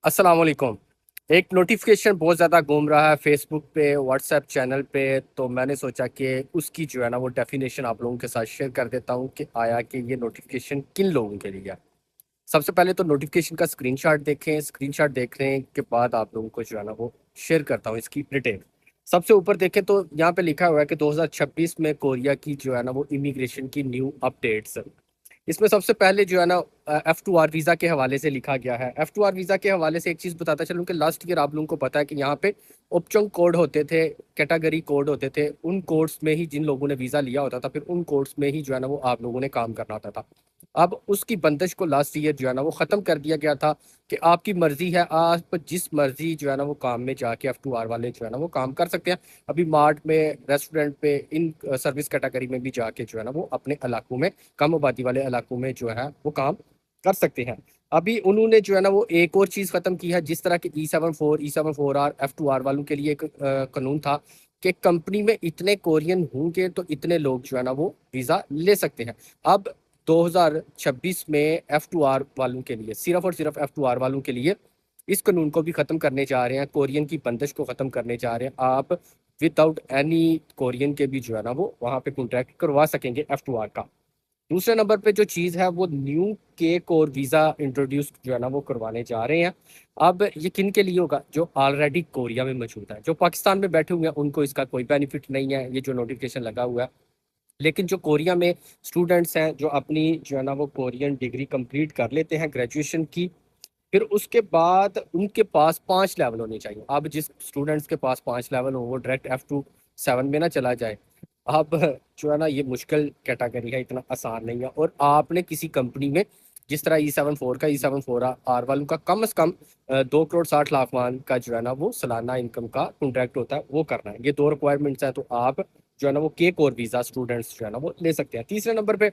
अस्सलाम वालेकुम। एक नोटिफिकेशन बहुत ज़्यादा घूम रहा है फेसबुक पे, व्हाट्सएप चैनल पे। तो मैंने सोचा कि उसकी जो है ना वो डेफिनेशन आप लोगों के साथ शेयर कर देता हूँ कि आया कि ये नोटिफिकेशन किन लोगों के लिए है। सबसे पहले तो नोटिफिकेशन का स्क्रीनशॉट देखें। स्क्रीनशॉट देखने के बाद आप लोगों को जो है ना वो शेयर करता हूँ इसकी डिटेल। सबसे ऊपर देखें तो यहाँ पे लिखा हुआ है कि 2026 में कोरिया की जो है ना वो इमिग्रेशन की न्यू अपडेट्स। इसमें सबसे पहले जो है ना F2R वीज़ा के हवाले से लिखा गया है। F2R वीज़ा के हवाले से एक चीज़ बताता चलूँ कि लास्ट ईयर आप लोगों को पता है कि यहाँ पे उपचंग कोड होते थे, कैटेगरी कोड होते थे। उन कोड्स में ही जिन लोगों ने वीज़ा लिया होता था, फिर उन कोड्स में ही जो है ना वो आप लोगों ने काम करना होता था। अब उसकी बंदिश को लास्ट ईयर जो है ना वो ख़त्म कर दिया गया था कि आपकी मर्ज़ी है, आप जिस मर्ज़ी जो है ना वो काम में जाके F2R वाले जो है ना वो काम कर सकते हैं। अभी मार्ट में, रेस्टोरेंट पे, इन सर्विस कैटेगरी में भी जाके जो है ना वो अपने इलाकों में, कम आबादी वाले इलाकों में जो है वो काम कर सकते हैं। अभी उन्होंने जो है ना वो एक और चीज़ ख़त्म की है। जिस तरह के E74R F2R वालों के लिए एक कानून था कि कंपनी में इतने कोरियन होंगे तो इतने लोग जो है ना वो वीज़ा ले सकते हैं। अब 2026 में F2R वालों के लिए, सिर्फ और सिर्फ F2R वालों के लिए इस कानून को भी ख़त्म करने जा रहे हैं। कोरियन की बंदिश को ख़त्म करने जा रहे हैं। आप विदाउट एनी कोरियन के भी जो है ना वो वहाँ पे कॉन्ट्रैक्ट करवा सकेंगे F2R का। दूसरे नंबर पे जो चीज़ है वो न्यू केक और वीज़ा इंट्रोड्यूस जो है ना वो करवाने जा रहे हैं। अब ये किन के लिए होगा? जो ऑलरेडी कोरिया में मौजूद है। जो पाकिस्तान में बैठे हुए हैं उनको इसका कोई बेनिफिट नहीं है, ये जो नोटिफिकेशन लगा हुआ है। लेकिन जो कोरिया में स्टूडेंट्स हैं, जो अपनी जो है ना वो कोरियन डिग्री कंप्लीट कर लेते हैं ग्रेजुएशन की, फिर उसके बाद उनके पास 5 लेवल होने चाहिए। अब जिस स्टूडेंट्स के पास 5 लेवल हो वो डायरेक्ट F27 में ना चला जाए। अब जो है ना ये मुश्किल कैटेगरी है, इतना आसान नहीं है। और आपने किसी कंपनी में, जिस तरह E74 वालों का कम से कम 2 करोड़ 60 लाख मान का जो है ना वो सालाना इनकम का कॉन्ट्रैक्ट होता है, वो करना है। ये 2 रिक्वायरमेंट्स हैं। तो आप जो है ना वो केक और वीज़ा स्टूडेंट्स जो है ना वो ले सकते हैं। तीसरे नंबर पे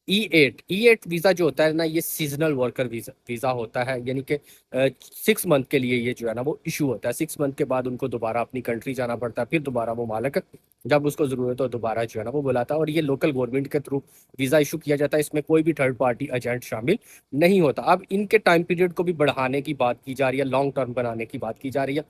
ई एट वीज़ा जो होता है ना, ये सीजनल वर्कर वीज़ा होता है। यानी कि 6 मंथ के लिए ये जो है ना वो इशू होता है। 6 मंथ के बाद उनको दोबारा अपनी कंट्री जाना पड़ता है। फिर दोबारा वो मालिक जब उसको ज़रूरत हो दोबारा जो है ना वो बुलाता है। और ये लोकल गवर्नमेंट के थ्रू वीज़ा इशू किया जाता है। इसमें कोई भी थर्ड पार्टी एजेंट शामिल नहीं होता। अब इनके टाइम पीरियड को भी बढ़ाने की बात की जा रही है, लॉन्ग टर्म बनाने की बात की जा रही है।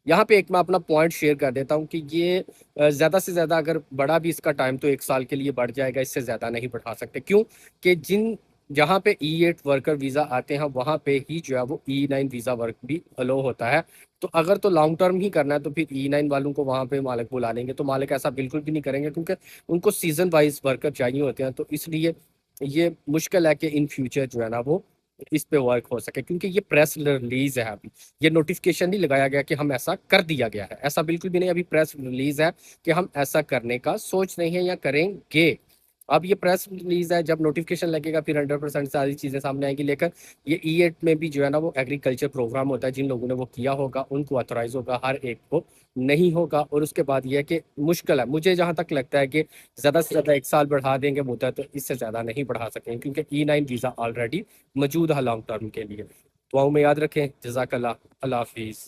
यहाँ पे एक मैं अपना पॉइंट शेयर कर देता हूँ कि ये ज़्यादा से ज़्यादा अगर बढ़ा भी इसका टाइम तो 1 साल के लिए बढ़ जाएगा, इससे ज़्यादा नहीं बढ़ा सकते। क्यों? कि जहाँ पे E8 वर्कर वीज़ा आते हैं वहाँ पे ही जो है वो E9 वीज़ा वर्क भी अलो होता है। तो अगर तो लॉन्ग टर्म ही करना है तो फिर E9 वालों को वहाँ पे मालिक बुला लेंगे। तो मालिक ऐसा बिल्कुल भी नहीं करेंगे, क्योंकि उनको सीजन वाइज वर्कर चाहिए होते हैं। तो इसलिए ये मुश्किल है कि इन फ्यूचर जो है ना वो इस पे वर्क हो सके, क्योंकि ये प्रेस रिलीज है अभी। ये नोटिफिकेशन नहीं लगाया गया कि हम ऐसा कर दिया गया है, ऐसा बिल्कुल भी नहीं। अभी प्रेस रिलीज है कि हम ऐसा करने का सोच रहे हैं या करेंगे। अब ये प्रेस रिलीज है, जब नोटिफिकेशन लगेगा फिर 100% सारी चीज़ें सामने आएंगी। लेकर ये E8 में भी जो है ना वो एग्रीकल्चर प्रोग्राम होता है। जिन लोगों ने वो किया होगा उनको ऑथोराइज होगा, हर एक को नहीं होगा। और उसके बाद ये है कि मुश्किल है, मुझे जहाँ तक लगता है कि ज़्यादा से ज़्यादा 1 साल बढ़ा देंगे होता है, तो इससे ज़्यादा नहीं बढ़ा सकेंगे, क्योंकि E9 वीज़ा ऑलरेडी मौजूद है लॉन्ग टर्म के लिए। दुआओं में याद रखें। जज़ाकल्लाह। अल्लाह हाफिज़।